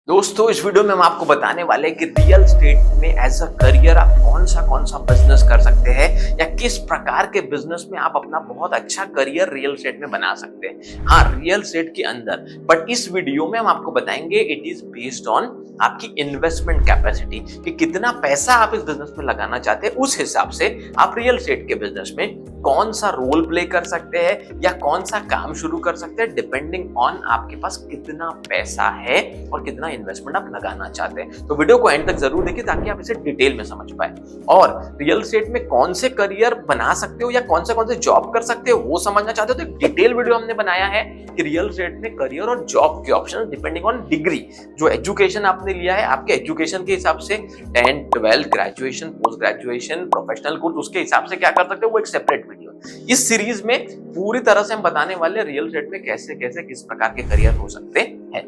दोस्तों इस वीडियो में हम आपको बताने वाले हैं कि रियल एस्टेट में एज अ करियर आप कौन सा बिजनेस कर सकते हैं या किस प्रकार के बिजनेस में आप अपना बहुत अच्छा करियर रियल एस्टेट में बना सकते हैं। हाँ, रियल एस्टेट के अंदर, बट इस वीडियो में हम आपको बताएंगे इट इज बेस्ड ऑन आपकी इन्वेस्टमेंट कैपेसिटी कि कितना पैसा आप इस बिजनेस में लगाना चाहते हैं। उस हिसाब से आप रियल एस्टेट के बिजनेस में कौन सा रोल प्ले कर सकते हैं या कौन सा काम शुरू कर सकते हैं, डिपेंडिंग ऑन आपके पास कितना पैसा है और कितना इन्वेस्टमेंट आप लगाना चाहते हैं। तो वीडियो को एंड तक जरूर देखिए ताकि आप इसे डिटेल में समझ पाए। और रियल एस्टेट में कौन से करियर बना सकते हो या कौन से जॉब कर सकते हो वो समझना चाहते हो तो एक डिटेल वीडियो हमने बनाया है कि रियल एस्टेट में करियर और जॉब के ऑप्शन डिपेंडिंग ऑन डिग्री, जो एजुकेशन आपने लिया है आपके एजुकेशन के हिसाब से 10, 12, graduation, post graduation, professional course, उसके हिसाब से क्या कर सकते हो वो एक सेपरेट वीडियो। इस सीरीज में पूरी तरह से हम बताने वाले रियल एस्टेट में कैसे कैसे किस प्रकार के करियर हो सकते हैं।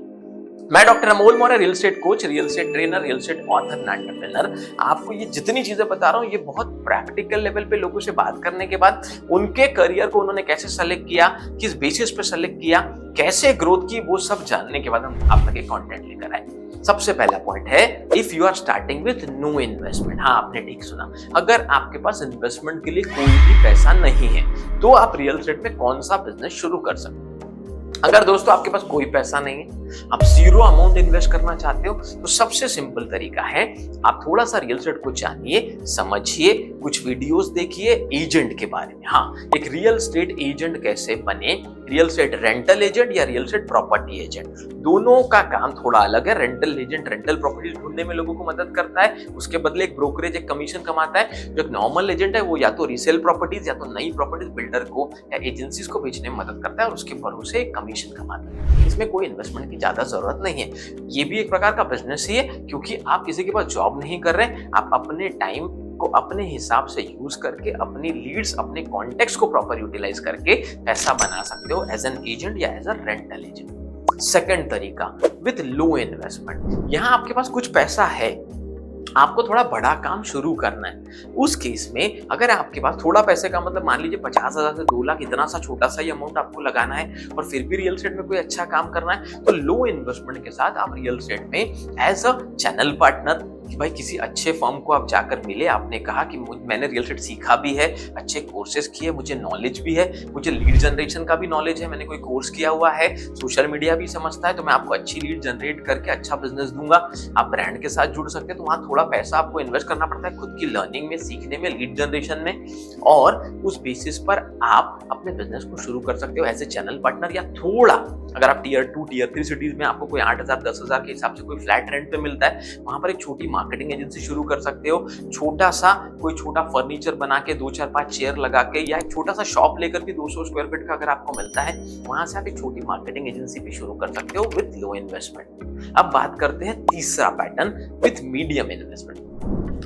मैं doctor Amol Maurya, real estate coach, real estate trainer, real estate author, entrepreneur. आपको ये जितनी चीजें बता रहा हूँ ये बहुत प्रैक्टिकल लेवल पे लोगों से बात करने के बाद उनके करियर को उन्होंने कैसे सेलेक्ट किया, किस बेसिस पे सेलेक्ट किया, कैसे ग्रोथ की, वो सब जानने के बाद हम आप तक एक कंटेंट लेकर आए। सबसे पहला पॉइंट है if you are starting with no investment. हाँ, आपने ठीक सुना, अगर आपके पास इन्वेस्टमेंट के लिए कोई भी पैसा नहीं है तो आप रियल एस्टेट में कौन सा बिजनेस शुरू कर सकते हो। अगर दोस्तों आपके पास कोई पैसा नहीं है, आप जीरो अमाउंट इन्वेस्ट करना चाहते हो तो सबसे सिंपल तरीका है आप थोड़ा सा रियल एस्टेट को जानिए, समझिए, कुछ वीडियोस देखिए एजेंट के बारे में। हाँ, एक रियल एस्टेट एजेंट कैसे बने, रियल एस्टेट रेंटल एजेंट या रियल एस्टेट प्रॉपर्टी एजेंट, दोनों का काम थोड़ा अलग है। रेंटल एजेंट रेंटल प्रॉपर्टी ढूंढने में लोगों को मदद करता है, उसके बदले एक ब्रोकरेज, एक कमीशन कमाता है। जो एक नॉर्मल एजेंट है वो या तो रीसेल प्रॉपर्टीज या तो नई प्रॉपर्टीज बिल्डर को या एजेंसीज को बेचने में मदद करता है और उसके भरोसे एक कमीशन कमाता है। इसमें कोई इन्वेस्टमेंट की ज्यादा जरूरत नहीं है। ये भी एक प्रकार का बिजनेस ही है क्योंकि आप किसी के पास जॉब नहीं कर रहे, आप अपने टाइम को अपने हिसाब से यूज करके अपनी लीड्स, अपने कॉन्टेक्ट्स को प्रॉपर यूटिलाइज करके पैसा बना सकते हो एज एन एजेंट या as a rental agent. Second तरीका विथ लो इन्वेस्टमेंट। यहां आपके पास कुछ पैसा है, आपको थोड़ा बड़ा काम शुरू करना है। उस केस में अगर आपके पास थोड़ा पैसे का मतलब मान लीजिए 50,000 से 2 लाख, इतना सा छोटा सा ही अमाउंट आपको लगाना है और फिर भी रियल एस्टेट में कोई अच्छा काम करना है तो लो इन्वेस्टमेंट के साथ आप रियल एस्टेट में एज अ चैनल पार्टनर कि भाई किसी अच्छे फर्म को आप जाकर मिले, आपने कहा कि मैंने रियल एस्टेट सीखा भी है, अच्छे कोर्सेज किए, मुझे नॉलेज भी है, मुझे लीड जनरेशन का भी नॉलेज है, मैंने कोई कोर्स किया हुआ है, सोशल मीडिया भी समझता है, तो मैं आपको अच्छी लीड जनरेट करके अच्छा बिजनेस दूंगा। आप ब्रांड के साथ जुड़ सकते हैं तो वहां थोड़ा पैसा आपको इन्वेस्ट करना पड़ता है खुद की लर्निंग में, सीखने में, लीड जनरेशन में, और उस बेसिस पर आप अपने बिजनेस को शुरू कर सकते हो एज ए चैनल पार्टनर। या थोड़ा अगर आप टियर 2, टियर 3 सिटीज में आपको कोई 8,000, 10,000 के हिसाब से कोई फ्लैट रेंट पे मिलता है, वहां पर एक छोटी मार्केटिंग एजेंसी शुरू कर सकते हो। कोई छोटा फर्नीचर बना के 2, 4, 5 चेयर लगा के या एक छोटा सा शॉप लेकर भी 200 स्क्वायर फीट का अगर आपको मिलता है, वहां से आप एक छोटी मार्केटिंग एजेंसी भी शुरू कर सकते हो विथ लो इन्वेस्टमेंट। अब बात करते हैं तीसरा पैटर्न विथ मीडियम इन्वेस्टमेंट।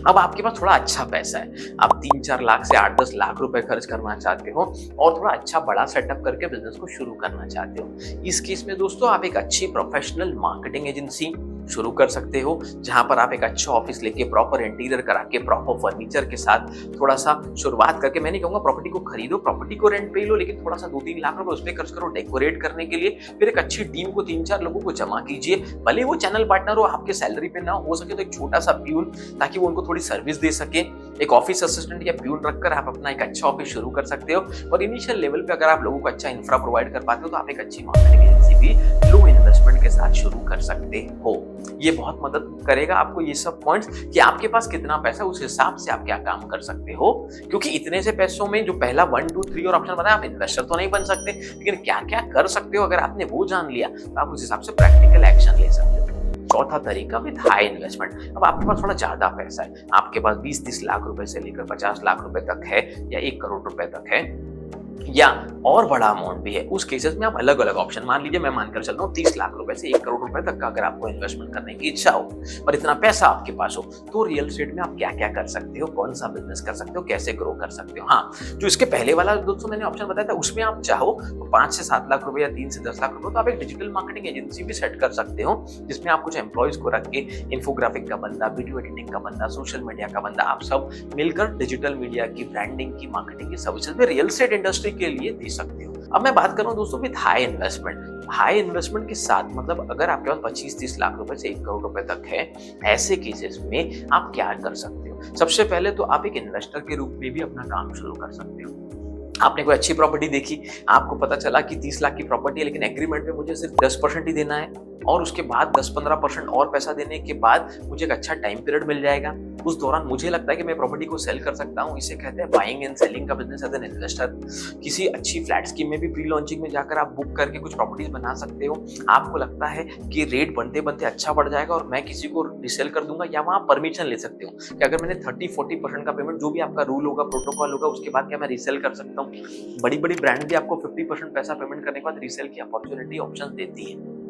अब आपके पास थोड़ा अच्छा पैसा है, आप 3-4 लाख से 8-10 लाख रुपए खर्च करना चाहते हो और थोड़ा अच्छा बड़ा सेटअप करके बिजनेस को शुरू करना चाहते हो। इस केस में दोस्तों आप एक अच्छी प्रोफेशनल मार्केटिंग एजेंसी शुरू कर सकते हो जहां पर आप एक अच्छा ऑफिस लेके प्रॉपर इंटीरियर करा के प्रॉपर फर्नीचर के साथ थोड़ा सा शुरुआत करके, मैं नहीं कहूंगा प्रॉपर्टी को खरीदो, प्रॉपर्टी को रेंट पे ही लो, लेकिन थोड़ा सा 2-3 लाख रुपए उस पर खर्च करो डेकोरेट करने के लिए। फिर एक अच्छी टीम को 3-4 लोगों को जमा कीजिए, भले वो चैनल पार्टनर हो, आपके सैलरी पे ना हो सके तो एक छोटा सा प्यून, ताकि वो उनको थोड़ी सर्विस दे सके। एक ऑफिस असिस्टेंट या प्यून रखकर आप अपना एक अच्छा ऑफिस शुरू कर सकते हो और इनिशियल लेवल पे अगर आप लोगों को अच्छा इंफ्रा प्रोवाइड कर पाते हो तो आप एक अच्छी मार्केटिंग एजेंसी भी लो इन्वेस्टमेंट के साथ शुरू कर सकते हो। ये बहुत मदद करेगा आपको ये सब पॉइंट्स कि आपके पास कितना पैसा, उस हिसाब से आप क्या काम कर सकते हो। क्योंकि इतने से पैसों में जो पहला 1, 2, 3 और ऑप्शन बताया, आप इन्वेस्टर तो नहीं बन सकते, लेकिन क्या क्या कर सकते हो अगर आपने वो जान लिया तो आप उस हिसाब से प्रैक्टिकल एक्शन ले सकते हो। चौथा तरीका विद हाई इन्वेस्टमेंट। अब आपके पास थोड़ा ज्यादा पैसा है, आपके पास 20-30 लाख रुपए से लेकर 50 लाख रुपए तक है या 1 करोड़ रुपए तक है या और बड़ा अमाउंट भी है। उस केसेस में आप अलग अलग ऑप्शन, मान लीजिए मैं मानकर चलता हूँ 30 लाख रुपए से 1 करोड़ रुपए तक का अगर आपको इन्वेस्टमेंट करने की इच्छा हो और इतना पैसा आपके पास हो तो रियल एस्टेट में आप क्या क्या कर सकते हो, कौन सा बिजनेस कर सकते हो, कैसे ग्रो कर सकते हो। हाँ, जो इसके पहले वाला दोस्तों मैंने ऑप्शन बताया था उसमें आप चाहो तो 5 से 7 लाख रुपए या 3 से 10 लाख रुपए तो आप एक डिजिटल मार्केटिंग एजेंसी भी सेट कर सकते हो जिसमें आप कुछ एम्प्लॉयज को रख के इन्फोग्राफिक का बंदा, वीडियो एडिटिंग का बंदा, सोशल मीडिया का बंदा, आप सब मिलकर डिजिटल मीडिया की, ब्रांडिंग की, मार्केटिंग की सर्विसेज में रियल एस्टेट इंडस्ट्री के लिए दे सकते हो। अब मैं बात कर रहा हूँ दोस्तों with high investment. High investment के साथ मतलब अगर आपके पास 25-30 लाख रुपए से 1 करोड़ रुपए तक है, ऐसे केसेस में आप क्या कर सकते हो? सबसे पहले तो आप एक इन्वेस्टर के रूप में भी अपना काम शुरू कर सकते हो। आपने कोई अच्छी प्रॉपर्टी देखी, आपको पता चला कि 30 लाख की प्रॉपर्टी है, लेकिन एग्रीमेंट में मुझे सिर्फ 10% ही देना है और उसके बाद 10-15% और पैसा देने के बाद मुझे एक अच्छा टाइम पीरियड मिल जाएगा। उस दौरान मुझे लगता है कि मैं प्रॉपर्टी को सेल कर सकता हूँ। इसे कहते हैं बाइंग एंड सेलिंग का बिजनेस एज एन इन्वेस्टर। किसी अच्छी फ्लैट स्कीम में भी प्री लॉन्चिंग में जाकर आप बुक करके कुछ प्रॉपर्टीज बना सकते हो। आपको लगता है कि रेट बनते बनते अच्छा बढ़ जाएगा और मैं किसी को रिसेल कर दूंगा, या वहाँ परमिशन ले सकते हो कि अगर मैंने 30-40% का पेमेंट, जो भी आपका रूल होगा, प्रोटोकॉल होगा, उसके बाद क्या मैं रीसेल कर सकता हूँ। बड़ी बड़ी ब्रांड भी आपको 50% पैसा पेमेंट करने के बाद रीसेल की अपॉर्चुनिटी ऑप्शन देती है।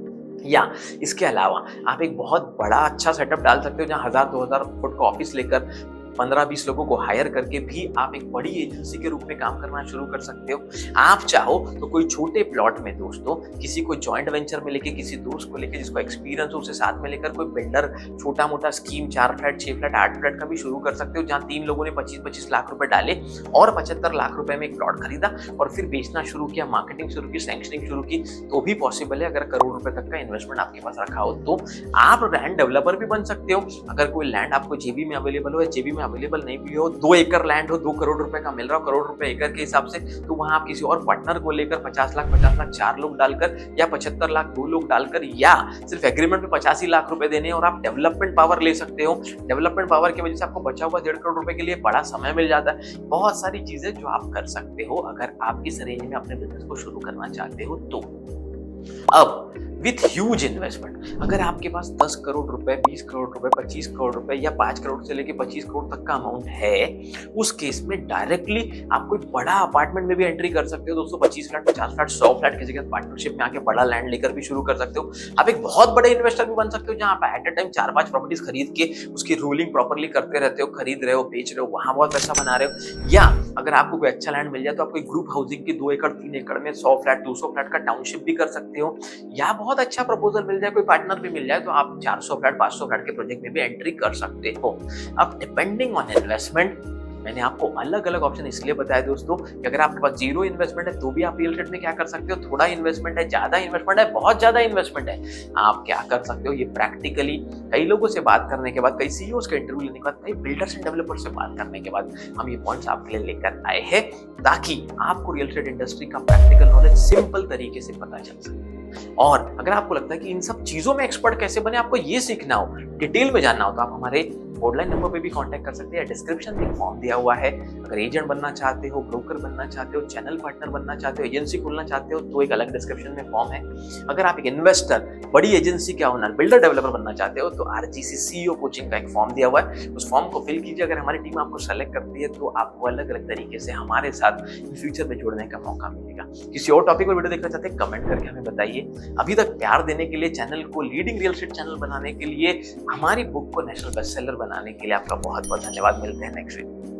या इसके अलावा आप एक बहुत बड़ा अच्छा सेटअप डाल सकते हो, जहां 1000-2000 फुट का ऑफिस लेकर 15-20 लोगों को हायर करके भी आप एक बड़ी एजेंसी के रूप में काम करना शुरू कर सकते हो। आप चाहो तो कोई छोटे प्लॉट में दोस्तों किसी को जॉइंट वेंचर में लेके, किसी दोस्त को लेके जिसको एक्सपीरियंस हो, उसे साथ में लेकर कोई बिल्डर छोटा मोटा स्कीम 4 फ्लैट, 6 फ्लैट, 8 फ्लैट का भी शुरू कर सकते हो, जहां 3 लोगों ने 25-25 लाख रुपए डाले और 75 लाख रुपए में एक प्लॉट खरीदा और फिर बेचना शुरू किया, मार्केटिंग शुरू की, सैंक्शनिंग शुरू की, तो भी पॉसिबल है। अगर करोड़ रुपए तक का इन्वेस्टमेंट आपके पास रखा हो तो आप लैंड डेवलपर भी बन सकते हो। अगर कोई लैंड आपको जेबी में अवेलेबल हो या जेबी में अवेलेबल नहीं भी हो, 2 एकड़ लैंड हो, 2 करोड़ रुपए का मिल रहा हो, करोड़ रुपए एकड़ के हिसाब से, तो वहां आप किसी और पार्टनर को लेकर 50 लाख 4 लोग डालकर, या 75 लाख 2 लोग डालकर, या सिर्फ एग्रीमेंट में 85 लाख रुपए देने और आप डेवलपमेंट पावर ले सकते हो। डेवलपमेंट पावर की वजह से आपको बचा हुआ 1.5 करोड़ रुपए के लिए बड़ा समय मिल जाता है। बहुत सारी चीजें जो आप कर सकते हो अगर आप इस रेंज में अपने बिजनेस को शुरू करना चाहते हो तो। अब विथ ह्यूज इन्वेस्टमेंट, अगर आपके पास 10 करोड़ रुपए, 20 करोड़ रुपए, 25 करोड़ रुपए या 5 करोड़ से लेके 25 करोड़ तक का अमाउंट है, उस केस में डायरेक्टली आप कोई बड़ा अपार्टमेंट में भी एंट्री कर सकते हो दोस्तों। 25 फ्लैट, 50 फ्लैट, 100 फ्लैट किसी के साथ पार्टनरशिप में आके बड़ा लैंड लेकर भी शुरू कर सकते हो। आप एक बहुत बड़े इन्वेस्टर भी बन सकते हो, जहां आप एट अ टाइम 4-5 प्रॉपर्टीज खरीद के उसकी रूलिंग प्रॉपर्ली करते रहते हो, खरीद रहे हो, बेच रहे हो, वहां बहुत पैसा बना रहे हो। या अगर आपको कोई अच्छा लैंड मिल जाए तो आप कोई ग्रुप हाउसिंग की 2 एकड़ 3 एकड़ में 100 फ्लैट 200 फ्लैट का टाउनशिप भी कर सकते हो। या बहुत अच्छा प्रपोजल मिल जाए, कोई पार्टनर भी मिल जाए, तो आप 400 फ्लैट 500 फ्लैट के प्रोजेक्ट में भी एंट्री कर सकते हो। अब डिपेंडिंग ऑन इन्वेस्टमेंट, मैंने आपको अलग अलग ऑप्शन इसलिए बताया दोस्तों कि अगर आपके पास 0 इन्वेस्टमेंट है तो भी आप रियल एस्टेट में क्या कर सकते हो। थोड़ा इन्वेस्टमेंट है, ज्यादा इन्वेस्टमेंट है, बहुत ज्यादा इन्वेस्टमेंट है, आप क्या कर सकते हो। ये प्रैक्टिकली कई लोगों से बात करने के बाद, कई सीईओज का इंटरव्यू लेने के बाद, कई बिल्डर्स एंड डेवलपर्स से बात करने के बाद हम ये पॉइंट्स आपके लिए लेकर आए हैं, ताकि आपको रियल एस्टेट इंडस्ट्री का प्रैक्टिकल नॉलेज सिंपल तरीके से पता चल सके। और अगर आपको लगता है कि इन सब चीजों में एक्सपर्ट कैसे बने, आपको ये सीखना हो, डिटेल में जानना हो, तो आप हमारे ऑनलाइन नंबर पे भी कांटेक्ट कर सकते हैं। डिस्क्रिप्शन में एक फॉर्म दिया हुआ है। अगर एजेंट बनना चाहते हो, ब्रोकर बनना चाहते हो, चैनल पार्टनर बनना चाहते हो, एजेंसी खोलना चाहते हो, तो एक अलग डिस्क्रिप्शन में फॉर्म है। अगर आप एक इन्वेस्टर, बड़ी एजेंसी के ओनर, बिल्डर डेवलपर बनना चाहते हो, तो आरजीसी सीईओ कोचिंग का एक फॉर्म दिया हुआ है, उस फॉर्म को फिल कीजिए। अगर हमारी टीम आपको सेलेक्ट करती है तो आपको अलग अलग तरीके से हमारे साथ इन फ्यूचर में जुड़ने का मौका मिलेगा। किसी और टॉपिक पर वीडियो देखना चाहते हैं, कमेंट करके हमें बताइए। अभी तक प्यार देने के लिए, चैनल को लीडिंग रियल एस्टेट चैनल बनाने के लिए, हमारी बुक को नेशनल बेस्ट सेलर बनाने के लिए आपका बहुत बहुत धन्यवाद। मिलते हैं नेक्स्ट वीक।